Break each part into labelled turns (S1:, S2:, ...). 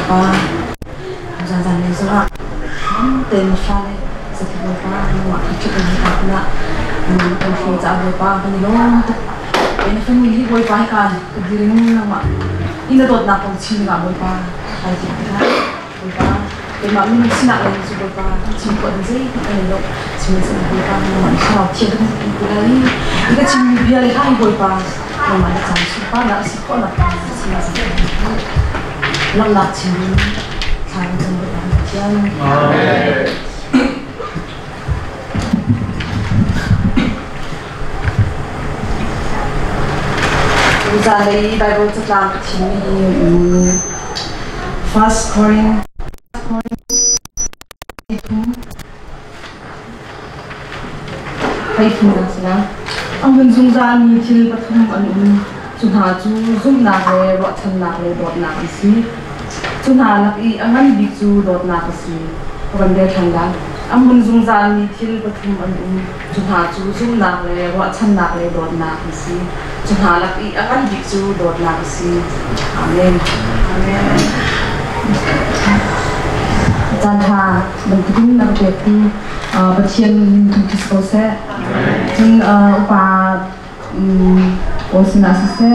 S1: pa jangan lesoa ten shale sekitar pa no kita ni kapla kon sa pa kan long ini family boy pa kan kediring nama ini dot na pong chin ga boy pa ai kita boy pa ke ma min sina lai su boy pa chin ko dei kan lo chin sa boy pa no sa tie kan ku lai ika chin bia le hai boy pa no ma cha su pa la si ko la si ma sa lam la chin cha kan boy pa amen Usahay Bible sa lang chini fast scoring hay na sila ang bunzong ni til pathum anun chunha chu zum na le ro chan na le dot na si chunha lak I angan bi chu dot na si ron de thanga ang bunzong ni til pathum anun chunha chu zum na le ro chan na le dot na si chunha lak I angan bi chu dot na si amen amen Chan ha ban tin na ke ti Bacien tu se jin upa osina se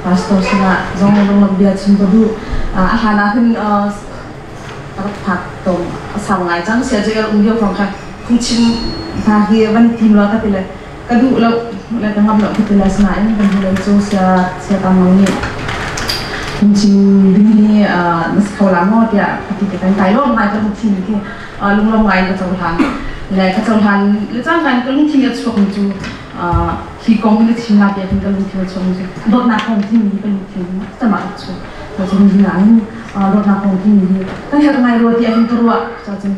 S1: pastor sina zong long bia chin bodu hana hin pat tom sang ngai chang sia je dio phong kha khung chin ta hi ban tim lo ta pile kadu lo la ta ngam lo pile sna in ban lo chu sia ta mang ni khung chin ding ni nas khola mo tia ti ta kai lo mai ta chin ki lung long ngai ka chawhan le ka chawhan le chang kan ka lung thing chok chu hi kong le thing na ke ka lung thing chok chu dot na kong thing ni ka lung thing ta ma chu to chu ni na ni dot na kong thing ni ka her ngai ro ti a hin turwa cha chu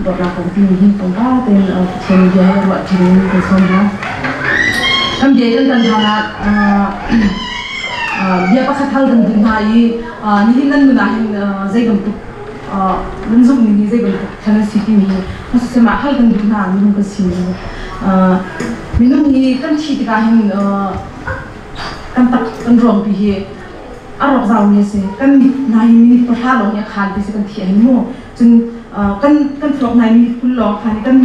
S1: dot na kong thing ni kong ba ten chen ge ha wa thi ni ko som ha kam je tan thana dia pa khathal dan din ha I ni nan na hin zai gam tu Lunzuk ni zai balik karena siti ni, masih sama hal kan guna minum kesini. Minum ni kan ciri kahin kan tak kan ruang pihe, arok zau ni se kan nahi minit perhalong ya kan bisa kan tiang mo, jun kan flok nahi minit pulau kan kan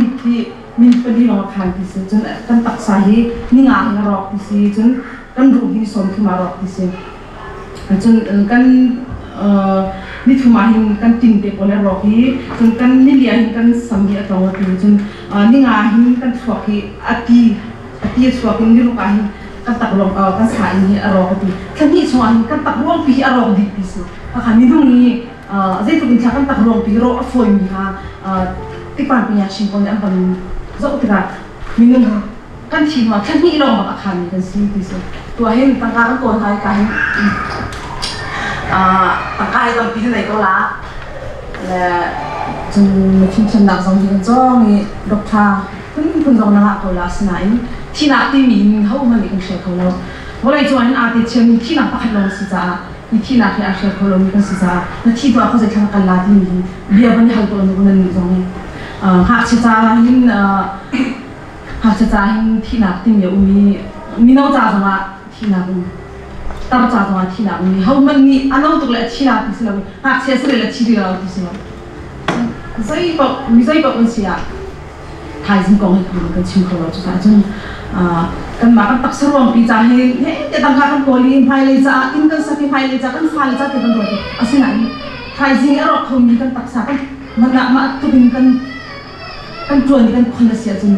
S1: minit padi long kan bisa, jun kan tak sahi ni ngah ngarok bisa, jun kan rugi som kemarok bisa, jun kan ni thumahin kan tingte pole rohi jun kan ni liahin kan samgi atawat jun ni ngahin kan thwaki ati thwakin ni rukahin kan taklong kan sain ni arokati kan ni chuan kan taklong pi arok di pisu ka ni dung ni zai tu bin kan taklong pi ro afoi mi ha tipan pinya singpon an ban zo tira minung kan thima kan ni lo ma khan kan si pisu tu hin tangka ko hai ka hin tangkai tam pi nei ko la le jun chin chin nak song hin zong ni dokta kun zong na ko la snai thi na ti min ho ma ni kan she ko lo bo lai chuan a ti chen thi na pakhat lo si cha ni thi na a she ko lo ni kan si cha na thi to a ko je thang kan la ti ni bia ban hal to no nan ni zong ni ha chi cha hin thi na ti mi mi no cha zong a thi na tar cha cha thi na ni ho man ni anau tu le thi na ti sila ha che se le thi ri la ti sila zai pa un sia thai jin kong he kan chim ko lo cha jun kan ma kan tak sarwam pi cha he te dang kha kan ko li phai le cha in kan sa ki phai le cha kan phai le cha te kan do asina ni thai jin aro khom ni kan tak sa kan man na ma tu bin kan tuan ni kan khon sia jun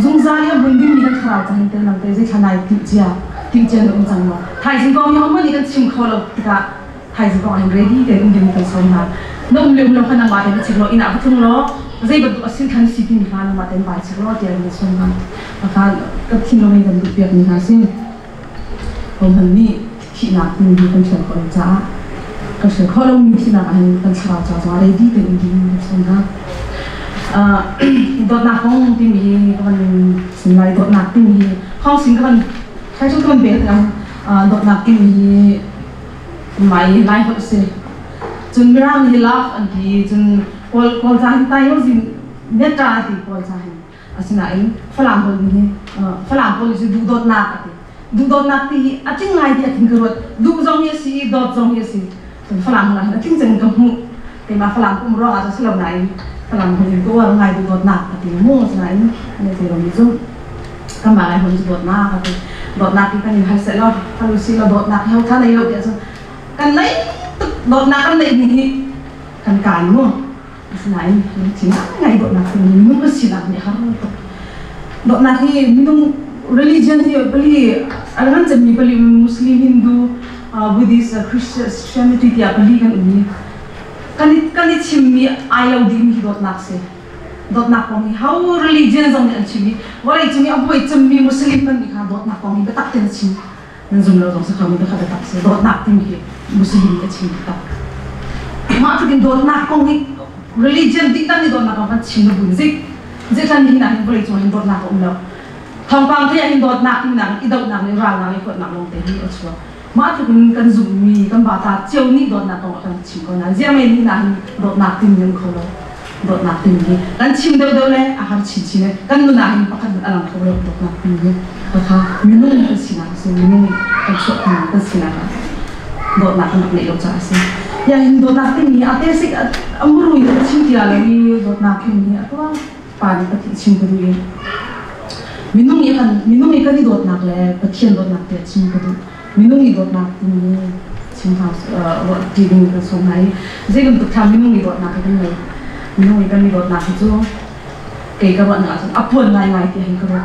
S1: zung za ya bun din ni kan khara cha hin te nang te je thanai ti chia ting chen dong chang ma thai jin kong yo ma ni kan chim ko lo ta thai jin kong I'm ready te din kan so na nong le lo khana ma te chi lo ina ba thung lo zai ba asin khan si tin khan ma ten bai chi lo te ni so na ka ka thin lo mai kan du pek ni ha sin hom han ni thi na ni kan chen ko cha ka se kho lo ni thi na kan kan cha cha ready te din so na dot na hong ti mi kan sin lai dot na ti mi hong sin kan khai chu kan be kan dot na ti mi mai lai ho se chun mirang hi love and di chun kol jang tai yo jin neta ti kol jang asina in falam hol ni falam hol ji du dot na ti ating ngai ti ating kerot du jong ye si dot jong ye si จนฝรั่งอะไรนะทิ้งจังกับหูแต่มาฝรั่งก็มาร้องอาจจะสลับไหนฝรั่งคนอื่นก็ว่าไงดูโดดหนักแต่โม่ใช่ไหมในที่เรามีจุดก็มาอะไรคนจะโดดหนักครับโดดหนักที่กันอยู่ให้เสร็จแล้วถ้ารู้สิเราโดดหนักเขาท่านในเราเดี๋ยวจะกันไหนโดดหนักกันในนี้กันการมั่วใช่ไหมจริงไงโดดหนักที่นี่มึงก็สิหนักเนี่ยครับโดดหนักที่มีต้อง religion ที่บริอะไรนั่นจะมีบริมุสลิมฮินดูBuddhist Christianity ที่บริกันอุ้ยกันนี่ชิมมีไอเราดีมีโดดหนักเสียโดดหนักของนี่ how religion ตรงนี้อันชิมมีว่าไอ้ชิมมีอาบุยชิมมีมุสลิมมันนี่ค่ะโดดหนักของนี่ไปตักเต็มชิมนั่นจุ่มเราต้องสักคำนี้ไปขัดตักเสียโดดหนักที่มีมุสลิมก็ชิมตักมาถึงโดดหนักของนี่ religion ที่ตั้งนี่โดดหนักของกันชิมบุญสิท่านนี่นะบริจงโดดหนักของเราทางบางที่ยังโดดหนักนี่นะอีโดดหนักนี่ร่างหนักนี่กดหนักลงเตะนี่เอาชัวมาถึงกันจุ่มมีกันบาดตาเจ้านี่โดดหนักของกันชิมก่อนนะเจ้าไม่นี่นะโดดหนักที่ยังเขาเราโดดหนักที่นี่กันชิมเดียวเลยอาหารชิมเลยกันนู่นนะเห็นปะกันอะไรเขาเราโดดหนักที่นี่นะคะมีนู่นก็สินะสิมีนู่นกันชดมันก็สินะคะโดดหนักนี่เราจะสิยังโดดหนักที่นี่อาเตสิกอัมรุยชิมที่อะไรนี่โดดหนักที่นี่ตัวปานปฏิชิมกันด้วยมินุ่งอีกันนี่โดดหนักเลยปะเทียนโดดหนักเดียชิมกันด้วยมินุ่งอีโดดหนักที่นี่ชิมเขาทีนึงก็ส่งให้เจ้ากันตุกทำมินุ่งอีโดดหนักกันเลยมินุ่งอีกันนี่โดดหนักที่จู่เกี่ยวกับว่าเนี่ยอัพวนไงที่เห็นก็ว่า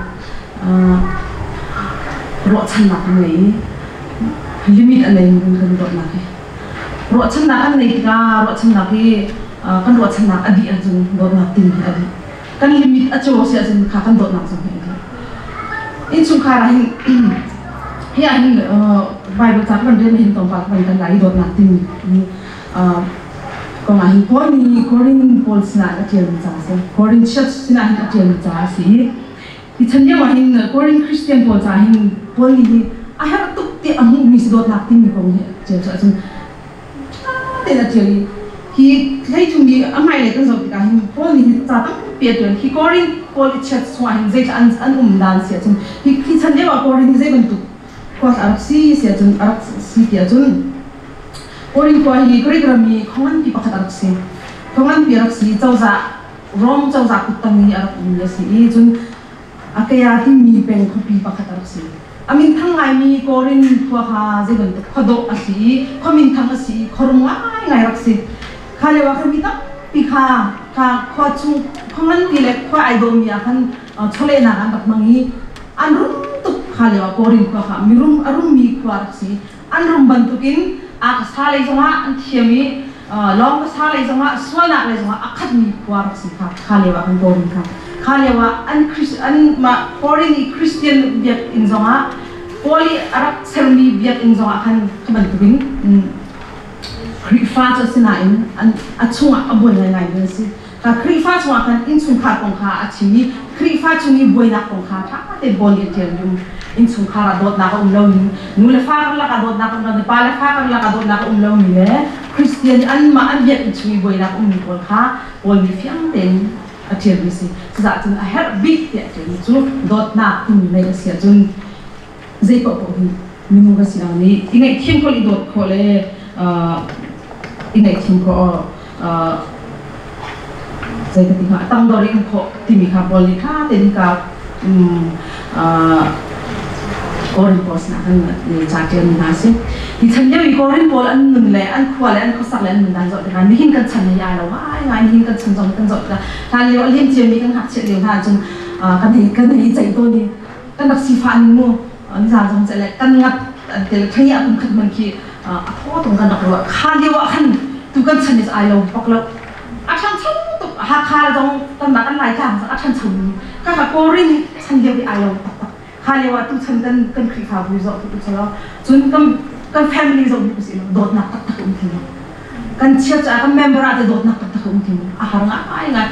S1: รถชันหนักเลยลิมิตอะไรมันกันโดดหนักเลยรถชันหนักอันนี้ก็รถชันหนักที่กันรถชันหนักอดีตจนโดดหนักที่อดีตกันลิมิตอาจจะว่าเสียจนขากันโดดหนักสักอย่างอินสุขาราหินเฮียหินไบเบิลจากกันเรียนหินตรงปากมันกันหลายโดดหนักที่ก็มาหินพอนี่คอรินพอลส์น่ะอาเจียนจ้าสิคอรินเชอร์ชน่ะอาเจียนจ้าสิที่ฉันยังว่าหินคอรินคริสเตียนพอลจ้าหินพอนี่อาหารตุกที่อาหูมีสโดดหนักที่มีของเฮียเจ้าจนแต่อาเจียนที่ให้จุมีอะไรเลยก็สอบกันหินพอนี่จ้าต้องเปลี่ยนตัวที่คอรินพอลเชอร์ชว่าหินเจ้าอันดันเสียจนที่ฉันยังว่าคอรินเจ้าเป็นตุกก็อารักซีเสียจนอารักซีเสียจนOrang tua ini kami kawan pi pakat arak si, kawan pi arak si jauh rom jauh kutang ni arak ini si, jun akaya mi peng kopi pakat arak si. Amin thang ngai mi orang tua ha zegan tu kado asi, kamin thang asi, korong ngai arak si. Kali waktu kita pi ka kau cung kawan pi lek kau idol mi akan cole nakan tak mangi, anrum tu kali waktu orang tua ha mirum arum mi kau arak si, anrum bantukin salah izongah antiami long salah izongah suana izongah akad ni kuarak sih kalewa kan boring kan kalewa an ma foreign Christian biak inzongah poli arak sermi biak inzongah kan kebantuin krifa jasinain an acunga abon ngai ngai sih krifa cuma kan insung kong ka acimi krifa cumi boina kong ka te boli tiang insung kara dot na ka umlaw nule fakar la ka dot na ka pala fakar la ka dot na ka umlaw ni le Christian an ma an biak cumi boina ka umni ka boli fiang ten atiang ni si sa jun a her big te atiang chu dot na kum nei sia jun zai po po hi minu ga sia ni ingai thim ko li dot ko le ingai thim ko zai ka tinga tang do ring ko timi ka boli ka ten ka Korin pos na kan ni chartian nasi. Di chanya wi korin pol an nun le an khwa le an khosak le an nun dan zot kan nihin kan chan ya la wai ngai nihin kan chan jong kan zot ka kan le lim chiam mi kan hak che le ha chung kan hi chai to ni kan dak si fa ni mo an za jong che le kan ngat te thaya kan khat man ki a tho tong kan dak ro kha le wa kan tu kan chan is ai lo pak lo a chan chang tu ha kha jong kan ma kan lai chang a chan chang ka korin chan de wi ai lo Kali waktu cenderung kan krifa buzo tu calo, jun kan family zo buzo sih, dot nak tak mungkin, kan church kan member ada dot nak tak mungkin, ahar ngai ngai,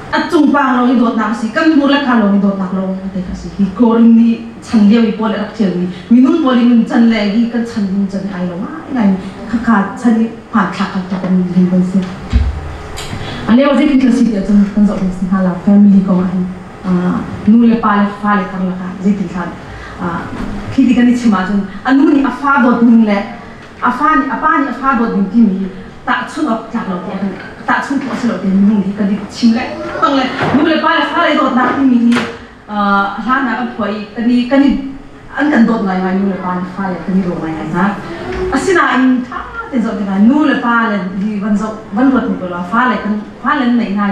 S1: acung pang lo ni dot nak sih, kan mulai kalau ni dot nak lo nanti kasih, hikoring ni cendia wi boleh akcil ni, minum boleh minum cen lagi kan cenderung cen ayo ngai kakak cari pakai tak mungkin pun sih. Ane wajib kita sih dia cun kan zo sih halah family kau ngai. Nule pale fale karla ka ziti kan kiti kan ichi majun anu ni afa dot nule อาฟ้าโดดดิ้งที่มีตาชุนออกจากเราเองตาชุนตัวสลบเองนุ่งที่กระดิกชิมเลยฟังเลยนุ่งเลยป้าเลยฟ้าเลยโดดนักที่มีร้านนักป่วยกันนี่อันกันโดดไหนมานุ่งเลยป้าฟ้าเลยกันนี่โดดไหนนะสินะอินท่าเต็มสดเลยนุ่งเลยป้าเลยที่วันรถนี่ก็เราฟ้าเลยไหนไง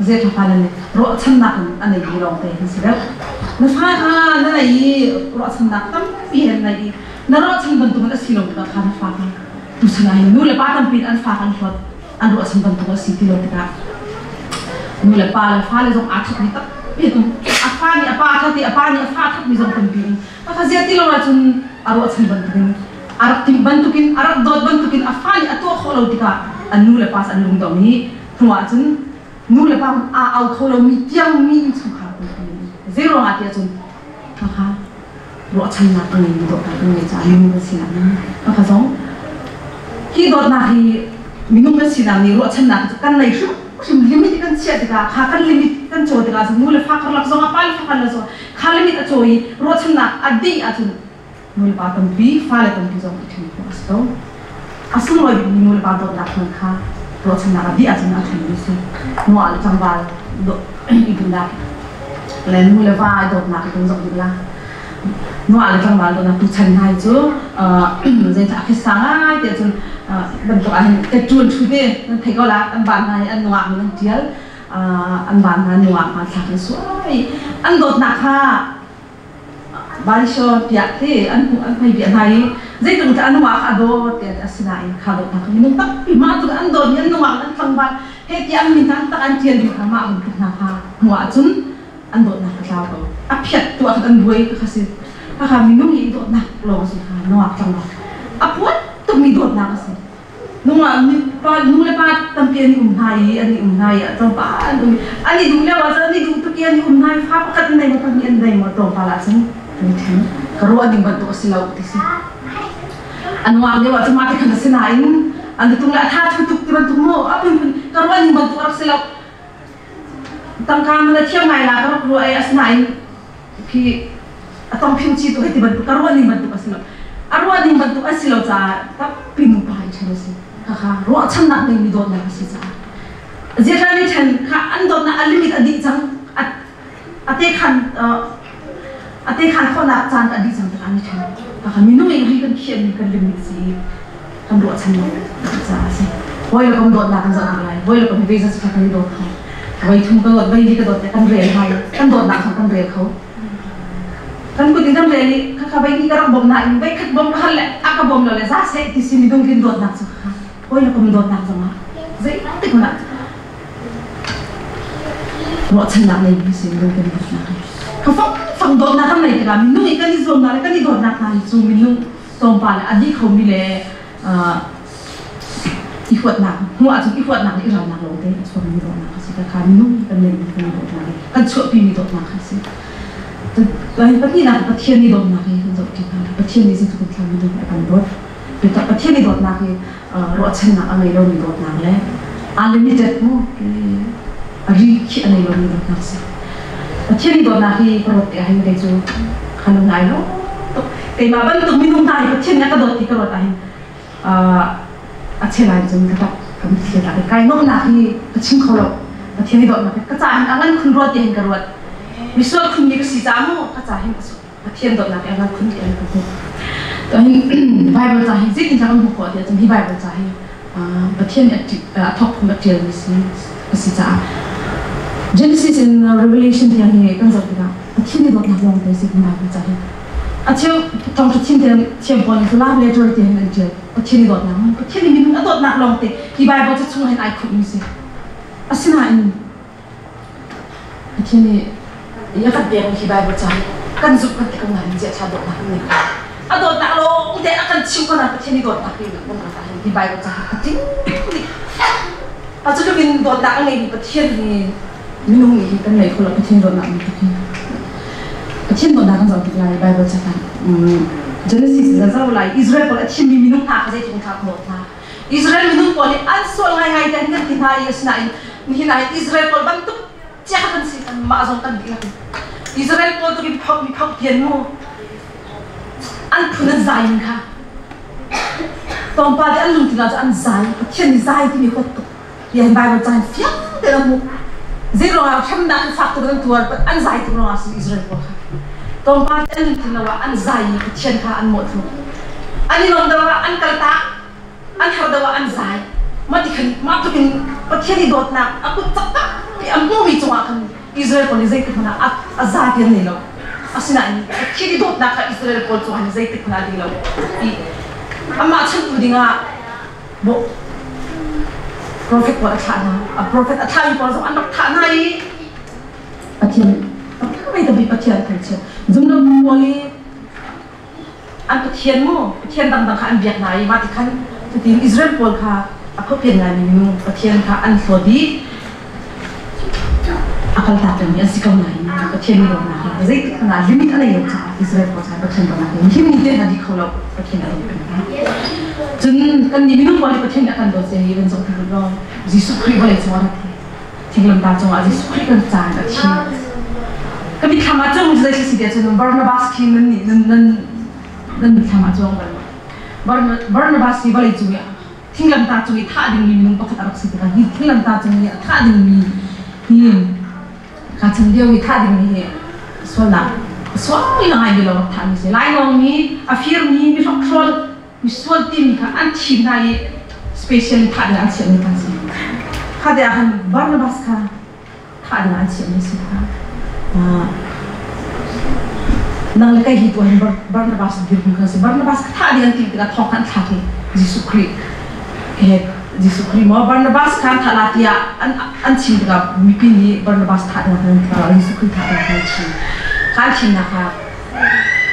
S1: เจ้าฟ้าเลยรถฉันนักอันไหนยี่ลองเตะสิแล้วนั่นฟ้าค่ะนั่นไหนรถฉันนักตั้งปีเห็นไหนนั่นรถฉันบรรทุกมันก็สิลงกับคันฟ้าดูสิไงนู่นเลยป้าตั้งปีอันฟ้ากันฟอดอันรถฉันบรรทุกก็สิที่ลงกับนู่นเลยป้าเลยส่งอาชีพนี้ตั้งปีตรงฟ้านี่ป้าทัดที่ป้านี่ฟ้าทัดมีส่งตั้งปีป้าทัดเสียที่ลงแล้วจนรถฉันบรรทุกอารักทิ้งบรรทุกอารักโดดบรรทุกฟ้านี่ตัวเขาเราที่กับอันนู่นเลยป้าอันลุงตรงนี้หัวจนนู่นเลยป้าเอาเขาเรามีเที่ยงมีสุขาเซโร่อาทิตย์จนนะคะรถฉันนักเลยโดดนักเลยจ้ามีนุ่งกระสีน้ำนะคะสองที่โดดนักที่มีนุ่งกระสีน้ำนี่รถฉันนักกันเลยชิมลิมิตกันเชียร์ดีกว่าข้ากันลิมิตกันโจทย์ดีกว่าสมมุติเลยฟ้ากันหลักสองป้ายฟ้ากันละสองข้าลิมิตอโจยรถฉันนักอดีตจนนู่นเลยป้าตั้งปีฟ้าเลยตั้งปีสองปีถึงก็สองอาศัยว่ามีนู่นเลยป้าโดดนักเหมือนข้ารถฉันนักอดีตจนนักถึงนี่สินัวเลยจังหวะโดดอีกนักแล้วนู่นเลยป้าโดดนักถึงสองปีละนัวอะไรจังหวะตอนนั้นผู้ชายให้จูเจ้าคิดสั่งไอ้เจ้าบรรทุกอะไรกระจุนชุดนี้นั่นเทก็ละอันบานให้อันนัวมันเดียวอันบานให้นัวมาสักนิดสวยอันโดดนักค่ะบาริชอเปียกที่อันไม่เปียกให้เจ้าตรงที่อันนัวค่ะโดดเดี๋ยวสินะข้าโดดนักมันต้องปีมาตัวอันโดดยันนัวอันฟังบานเฮ้ยที่อันมีทั้งตะอันเทียนอยู่ข้างมาอันนักค่ะหัวจุนอันโดดนักเจ้าก็อับเพียดตัวอันด้วยก็คือถ้ามีนุ่งยิ่งโดดหนักลงสิค่ะนัวจังหวะอ่ะพวดต้องมีโดดหนักสินุ่งมีป้านุ่งเลยป้าตั้งเพียนไทยอันนี้ไทยอ่ะจังป้าอันนี้ดูแล้วว่าจะอันนี้ดูตะเกียนไทยฟ้าประกันในมันตั้งเพียนในมันตรงป้าละสิถึงกระโดดดิ่งบรรทุกสิเราที่สิอันว่าเนี่ยว่าจะมาที่ขนาดสิไหนอันนี้ตรงละท่าทุกที่บรรทุกโม่อ่ะเป็นกระโดดดิ่งบรรทุกอักสิเราตั้งการมันเที่ยวไงล่ะก็รู้ไอ้สิไหนพี่ต้องพิมพ์ชีตัวให้ที่บรรทุกการวันนี้บรรทุกอาศิลป์อารวันนี้บรรทุกอาศิลป์จ้าก็พิมพ์ไปใช่ไหมสิค่ะรถฉันนักเลยมีโดนอะไรสิจ้าเจ้าหนี้ฉันค่ะอันโดนนะอันลิมิตอดีตจังอันเตคันคนนักจานอดีตจังแต่อันนี้ฉันค่ะมีนุ่มเองที่กันเขียนกันลิมิตสิตำรวจฉันนักจ้าสิว่าเราก็โดนนักกันจะอะไรว่าเราก็ไม่ได้จะสักการโดนเขาไว้ทุ่มก็โดนไว้ดีก็โดนแต่กันเรียนให้กันโดนนักของกันเรียนเขาkan ku tinggal dari kakak bayi kita bom na ini baik bom hal aku bom lalu saya di sini dong kita dot nak sama oh ya kamu dot nak sama saya nanti kau nak buat senang lagi di sini dong kita dot nak kau fang dot nak kan lagi kita minum ikan di zona kan di dot nak kan so minum tompal adik kau mile ikut nak mau aja ikut nak di orang nak loh deh so minum dot nak kasih kakak minum ikan lagi kita dot nak kan cukup pilih dot nak kasih Lain pati nak patian ni dot nak kan jauh kita patian ni situ kita ni dot akan dot kita patian ni dot nak ruat sen nak angai lo ni dot nak le unlimited mo ari ki angai lo ni dot nak se patian ni dot nak perut ya hai dai chu kanu ngai lo kai ma ban tu minum tai patian nak dot ti karot ai ache lai jung ka kam ti ta kai no nak ni pachim kholo patian ni dot nak ka cha angan khun rot ti karot misal kun ni kasi jamu kacahin kaso patian dot nak angan kun ti an ko to hin bible cahin zin jangan buku dia jam hi bible cahin patian thok kun patian ni kasi ca Genesis and Revelation dia ni kan zat kita patian ni dot nak long te si bible cahin acho tong patian dia chem pon ko love letter dia han dia patian ni dot nak patian ni minun dot nak long te hi bible cha chung han ai khut ni si asina in patian ni ya kan dia mungkin Bible cah kan zup kan kita ngaji dia cadok nak ni adot nak lo dia akan cium kan apa cini dot nak ni mana di Bible cah penting aja tu bin dot nak ni petian ni minum ni kan ni kalau petian dot nak ni petian dot nak kan jauh lagi Bible cah kan Genesis jauh lagi Israel kalau cium minum tak saya cuma tak dot nak Israel minum kalau ansol ngai dan kita hari esnain ni hari Israel kalau bantu jangan sih kan masuk kan dia Israel kalau tu kita pian mo, an punan zain kah, tong pa de an lung tina an zai pathian ni zai ti mi khot to yan bible chan fiang te la mu zero a tham da faktor dan tuar an zai tu no as Israel ko tong pa de an lung tina wa an zai pathian kha an mo thu ani long da wa an kalta an har da wa an zai ma ti khan ma tu kin pathian ni dot na aku takta ti am mo mi chunga kan Israel ko ni zai ti na azat yan ni lo asina ni pathian ni dot na ka Israel ko chu han zai ti na di lo amma chan tu dinga bo prophet ko athana a prophet athai ko so an thana yi pathian mai ta bi pathian thai che jumna moli an pathian mo pathian dang dang kha an biak nai ma ti khan ti Israel pol kha a pho pian nai ni pathian kha an thodi akal ta ta mi asikau nai pathian ni ro na ha zai na limit ana yo cha Israel ko cha pathian ba na ni him ni te na di kholo pathian na jun kan ni minung wali pathian akan do se even so tu lo Jesus Christ wali so ra thi thinglam ta chong a Jesus Christ kan cha na thi kami thama chong zai si de chon Barnabas ki nan thama chong Barnabas ki wali chu ya thinglam ta chu tha ding ni minung pakhat arak si ta hi thinglam ta chu ni tha ding ni ni ka chang dio ni tha ding ni so la so yang ai lo tha ni se lai long ni afir ni mi sok sol mi sol tim ka an thi nai special tha ding an chen ni kan si kha de han Barnabas ka tha ding an chen ni si ka nang la kai hi to han Barnabas dir kan si Barnabas tha ding an ti ka thok kan tha ki Jesus Christ Jesus Christ mo Barnabas kan thalatia an chin ga mi pin ni Barnabas tha da kan Jesus Christ tha da kan chin kan chin na ka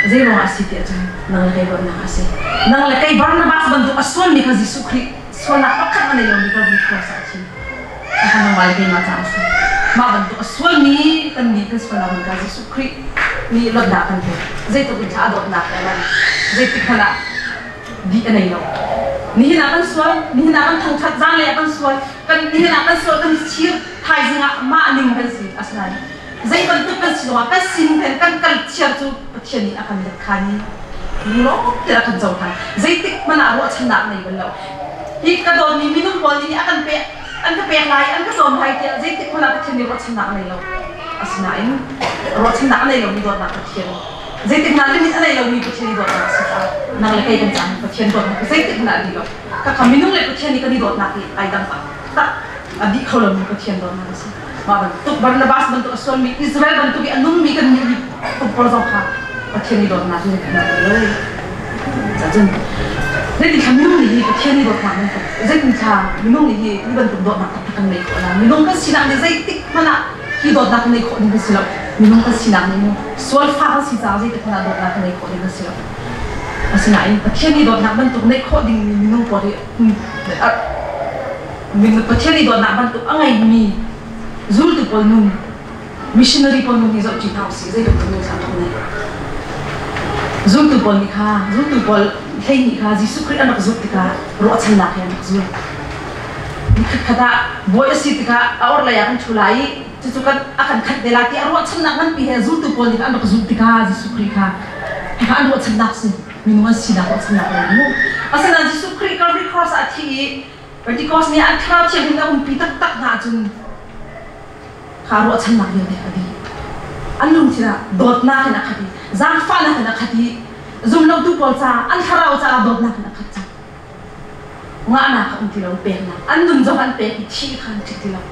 S1: zero asiti aja nang la kai ba na ase nang la kai Barnabas bantu asol ni ka Jesus Christ so na pakhat na yo ni ka bi ko sa chin ka nang wal kai ma cha ase ma bantu asol ni kan ni ka so na ka Jesus Christ ni lo da kan ko zai to bi tha do na ka zai ti khala di anai lo ni hina kan sual ni hina kan thang that jang le kan sual kan ni hina kan sual kan chir thai jinga ma aning kan si asnani zai ban tu kan siwa kan sin kan kal chir chu pathian ni akan dak khani lo te akan jau tha zai tik mana ro chana nei ban lo hi ka don ni minum bol ni akan pe an ka pe lai an ka don hai te zai tik mana pathian ni ro chana nei lo asna in ro chana nei lo ni do na pathian zai tik na limit anai lo ni pathian ni do na si nang le kai kan chan pathian do na zai tik na di lo ka kaminung le pathian ni ka ni do na ki ai dang ta adi kholo ni pathian do na si ma ban tu Barnabas ban tu asol mi Israel ban tu bi anum mi kan ni tu por zo kha pathian ni do na ni kan lo za jen zai tik kaminung ni pathian ni do na ni zai tin cha minung ni ni ban tu do na ta kan nei ko na minung ka sinang ni zai tik mana ki do na kan nei ko ni si lo minung ka sinang ni mo sol fa si za zai tik mana do na kan nei ko ni si lo asina in pathian ni do na ban tu nei ko ding ni minung po ri min pathian ni do na ban tu angai mi zul tu pol nun missionary pol nun ni zo chi thau si zai tu nu sa thong nei zul tu pol ni kha zul tu pol thei ni kha Jesus Christ anak zul ti ka ro chan la kha anak zul ni khada boy si ti ka aur la yang chulai chu kan akan khat de la ti ro chan na kan pi he zul tu pol ni anak zul ti ka Jesus Christ kha ro chan na si minungan sila ko sa nakalamu. Kasi na Jesus Christ Calvary Cross at hi Pentecost niya at harap siya hindi akong pitak-tak na dyan karo at sanak yun adi. Anong sila dot na kinakati, zangfa na kinakati, zumlaw tupol sa an haraw sa dot na kinakati. Nga anak akong tilaw pena, andun zawan pena ichikan tilaw.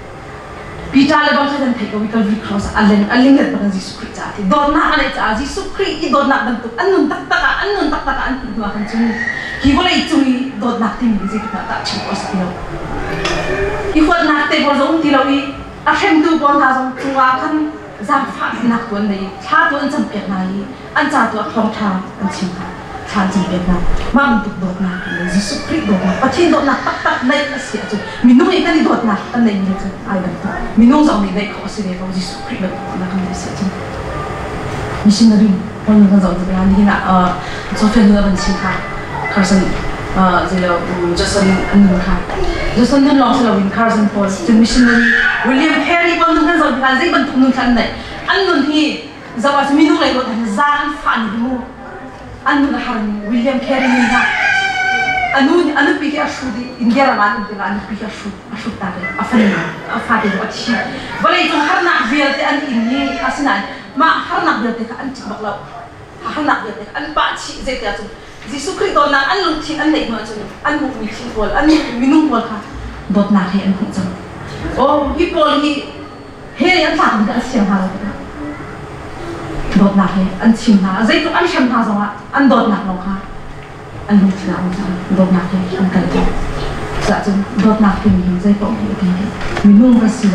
S1: Pita lebang kadan teka Calvary Cross alingat pa ng Jesus Christ sa atin. Dot na kanay sa Jesus Christ i dot na bantuk. Anong taktaka ang pagmakan sunod. Hiwalay itong dot na ating bisik na tatsing ko sa tilaw. Ihuat na ate po sa tilaw ahem tu po na sa tungakan zangfa naktuan na chatuan sa pekna an chatuan kong cha ang singka chansi pekna mamuntuk dot na atin Jesus Christ dot na pati dot na tak na kasi ato minung ikan dot na tanay niya sa ayam to minung sa umibay ko kasi nito Jesus Christ dot na kami sa atin missionary po nung sa ulit hindi na Sofia nung naman singka Carson sila Jason anong ka Jason nung lang sila Win Carson po sa missionary William Perry po nung sa ulit zay bantuk nung kanday anong hi zawas minung lang ko zaan fan mo ano na harin William Perry nung anu pikir asudi India raman untuk anu pikir asud tadi afan itu aci boleh itu harnak biarte an ini asinan ma harnak biarte ka an cibak lau harnak biarte an paci zeta tu Yesus Kristus na an lungtin an naik macam an mukmin pol an minum pol ka dot nak he an macam oh hi pol hi he yang tak ada siang hal dot nak he an cina zeta an siang hal sama an dot nak long ka an lungtin an macam dot nak he an kalau saja dot nak he ni zeta pol he minum kasih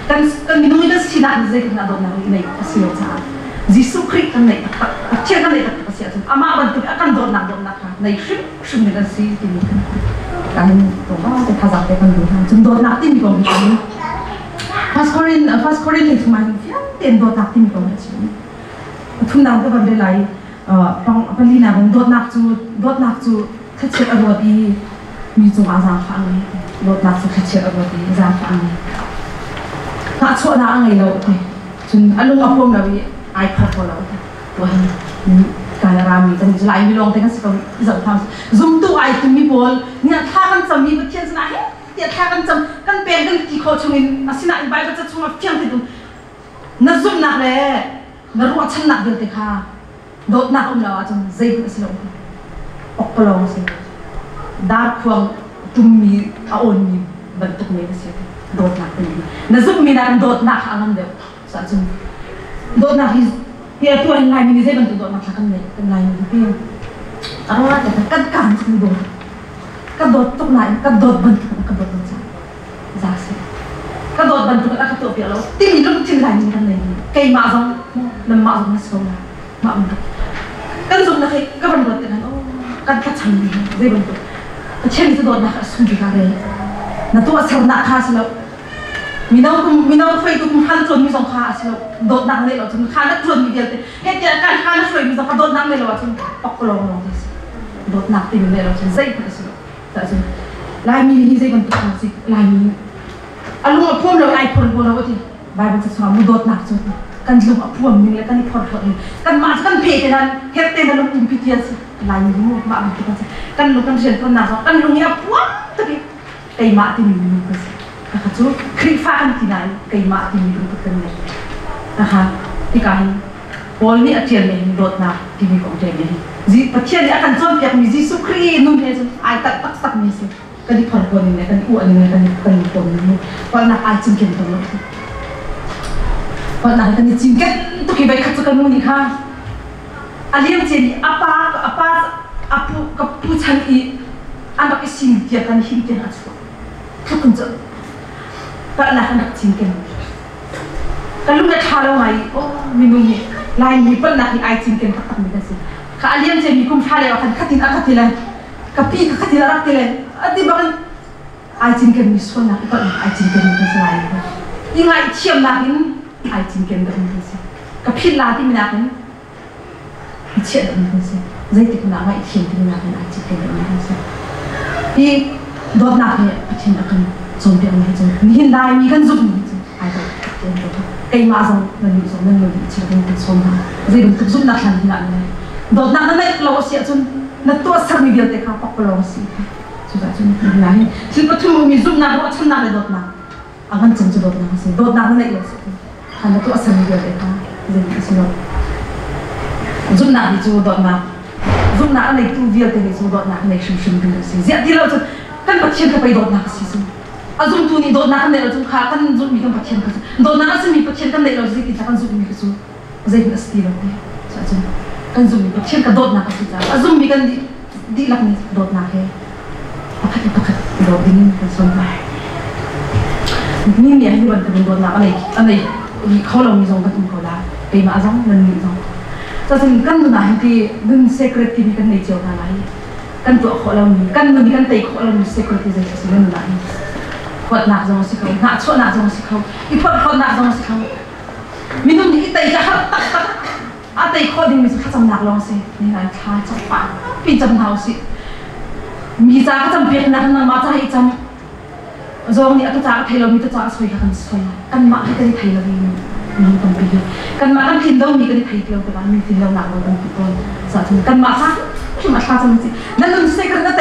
S1: kan minum itu cina zeta nak dot nak he naik kasih macam Yesus Kristus kan naik cek kan naik kasih macam ama bentuk akan dot nak ka naik shim ni kasih ini kan tu apa kita sampai kan dulu macam dot nak ini kau macam First Korean itu macam ten dot nak ini kau macam tu nak tu benda lain pelina kan dot nak tu kecil agak di minum azam fang ni dot nak tu kecil agak di azam fang ni tak cuak nak angai lau tu cun alung apom lawi iPad pola tu wah kaya rami kan jelai milong tengah sekali izak tham zoom tu ai tu mi bol ni tha kan sam mi bethian sana he ya tha kan sam kan pen kan ki kho chungin asina in bai ba cha chunga fiang ti du na zoom na le na ru chan na gel te kha dot na om lawa chung zai bu asilo ok polong si dar khuang tum mi a on mi ban tuk me si dot na na zoom mi na dot na angam de sa chung dot na his dia tu yang lain ini saya bantu dot nak kan lain itu orang ada kan sini dot tu lain kan dot bantu zasi kan dot bantu kan tu pialo tim itu tim lain kan lain kayak mazong dan mazong sekolah mak kan zong nak kan dot kan oh kan kacang ni saya bantu macam itu dot nak sunjuk kare na tu asal nak khas lo minau fai tu kan tuan mi song khas lo dot nak le lo tu kan nak tuan mi dia te he dia kan nak fai mi song dot nak le lo tu pak kolong lo dot nak tim le lo tu zai pas lo tak tu lai mi ni zai kan tu si lai mi alung apom lo ai pon pon lo ti bai ba sa mu dot nak tu kan lu apom mi le kan ni phot phot kan ma kan pe te nan he te na lo pi pi ti lai mi mu ma mi kan lu kan jen pon na so kan lu ni apom tu kai ma ti mi mi ko Aku krifakan tinai kay mati ni untuk kena, ikahin, pol ni acian ni dot na timi kong jadi, acian ni akan contoh ni Yesus Kristus nunjuk ay tak ni sih, kadi perempuan ni kadi uan ni kadi perempuan ni, pal nak ay cingken tu, pal nak kadi cingken tu kibai kacaukan mu ni ha, aliam jadi apu keputusan i, anak isin dia kan hidup acu, keputusan tak nak cingken. Kalau nak halau mai, oh minum ni, lain ni pun nak ai cingken tak ni kasi. Kalian je mikum halau akan katilan, kapi katilan raktilan. Adi bagan ai cingken ni semua nak ikut ai cingken ni kasi lain. Ingai ciam nakin ai cingken tak ni kasi. Kapi lati minakin, ciam tak ni kasi. Jadi tu nak ai ciam tu minakin ai cingken tak ni kasi. Di dot nak ni ciam akan Zombie ang macam ni hindi mi kan zombie ay kay masang nangyusong nangyusong zombie jadi untuk zombie nak lang hilang ni dot nak naik lawas ya cun natua sarmi dia teka pak lawas itu sudah cun hilang sila tu mi zombie nak buat cun nak dot nak akan cun dot nak sih dot nak naik lawas itu karena natua sarmi dia teka jadi sila zombie nak itu dot nak zombie nak naik tu dia teka itu dot nak naik shum dia sih jadi lawas kan pasien kepai dot nak sih Azum tu ni dot nak kan tu kan zoom mi kan pasien kan dot nak asmi pasien kan lelo jadi kita kan zoom mi kan jadi pasti lah tu kan zoom mi pasien kan dot nak sih azum mi kan di lak ni dot nak he pakat dot dingin kan sombong ni ni buat tu dot nak anai di kalau mi zong kan tu lah kay maazong nan mi zong jadi kan tu nah di dun secret ni kan ni jauh lagi kan tu kalau mi kan tay kalau mi secret jadi sesuatu lagi Kuat nak zaman si kau, nak cuak nak zaman si kau, ipot nak zaman si kau. Minum di kita ikat tak, atai kau di misal kacang nak long si, ni kan kacang pak, pinjam tahu si. Misal kacang biar nak mata hitam, zong ni aku tak thay lo, itu tak sesuai kan sesuai. Kan mak kita di thay lagi minum pempilih. Kan mak kan hindau ni kita di thay lo, kan mi hindau nak lo dan pun. Saat ini kan mak sah, cuma sah sama si. Dan tu saya kerana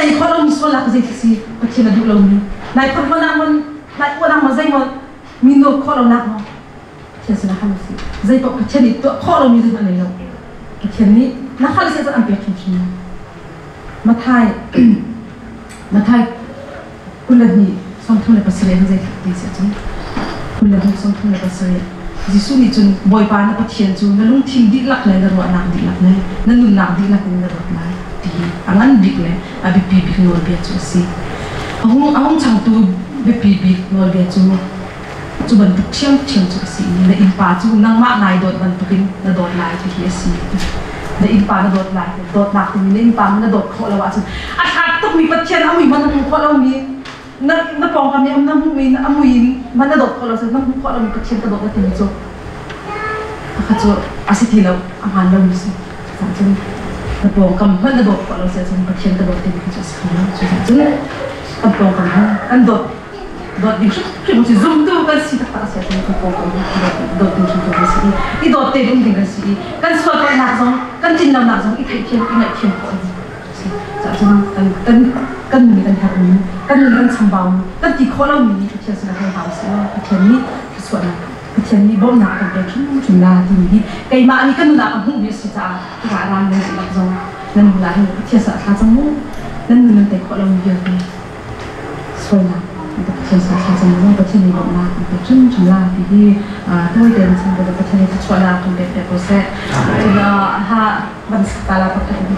S1: so la zai si pathian adu lo ni nai khon na mon nai ko na ma zai mon min no kho lo na mo pathian sina kham si zai pa pathian ni to kho lo mi zai na lo pathian ni na khal se an pe chim chim ma thai kulat ni som thum le pasire zai ti se chum kulat ni som thum le pasire Jisu ni chun boy pa na pathian chu na lung thing di lak le na ro na di lak ne na nun na di lak ne ro na ti angan dik le abi pi bi no be chu si ahong chang tu be pi bi no be chu ban tu chiang chiang chu si na in pa chu nang ma nai dot ban tu kin na dot lai ti hi si na in pa na dot lai dot na ti ni in pa na dot kho la wa chu a thak tu mi pathian amui man kho la mi na pong kami am na mui na amui man na dot kho la sa na kho la mi pathian ta dot na ti chu akha chu asithilo aman lo mi si sa chu na pong kam man na dot kho la sa chu pathian ta dot ti chu sa na chu sa chu na pong kam an dot di chu chu zoom tu kan si ta sa chu na pong kam dot di chu tu si I dot te dum ding kan si kan so ko na zong kan chin lam na zong I thai thiam I nai thiam ko sa chu kan mi kan har mi kan sambau kan ti kho lo mi chu sa na ha sa pathian ni so na pathian ni bom na kan pe chu na ti ni kai ma ni kan na kan hu mi si ta ga ran ni la zong nan la ni pathian sa tha zong mu nan te kho lo mi ya ni so na pathian sa tha zong mu pathian ni bom na kan pe chu la ti hi toi den sang da pathian ni chu na kan pe ko se na ha ban sa la pathian ni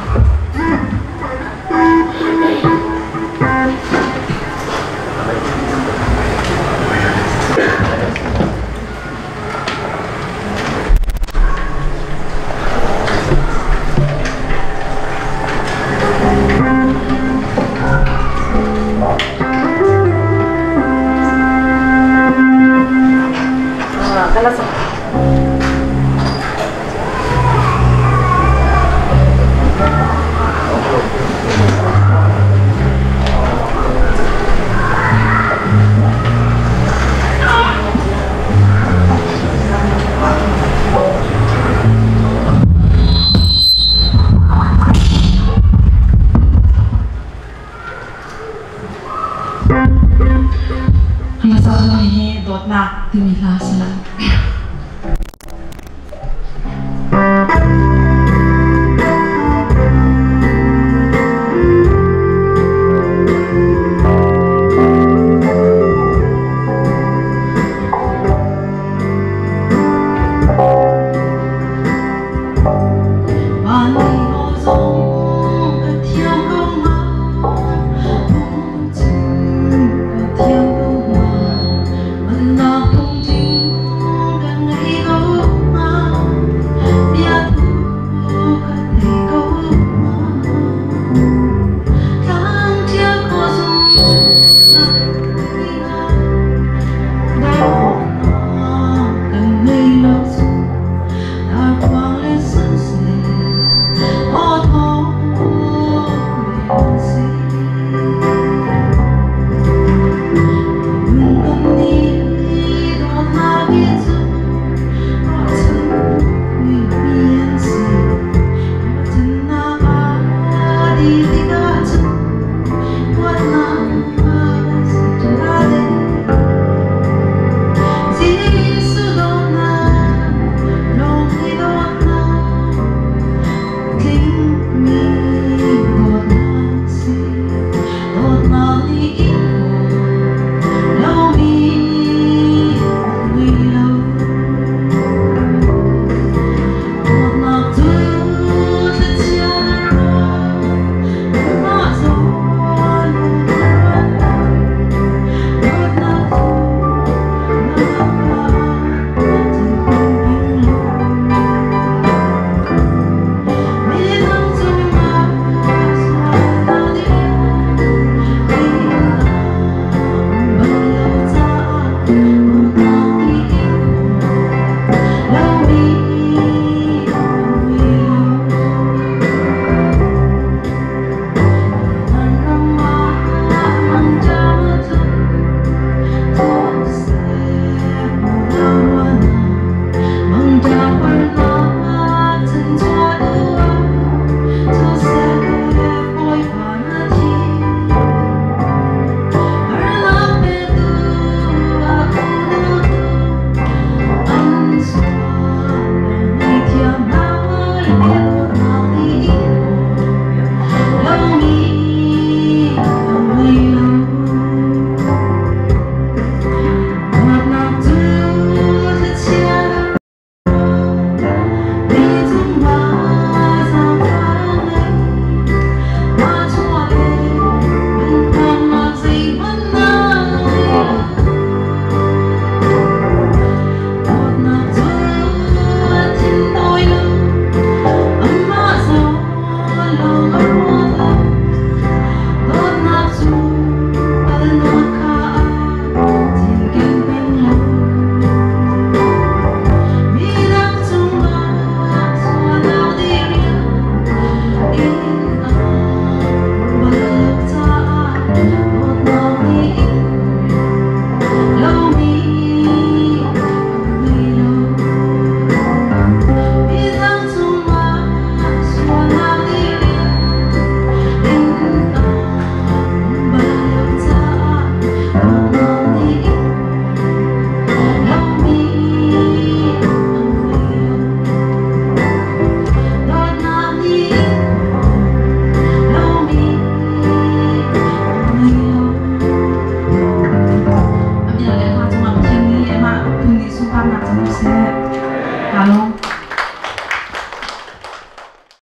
S1: Timilah sila.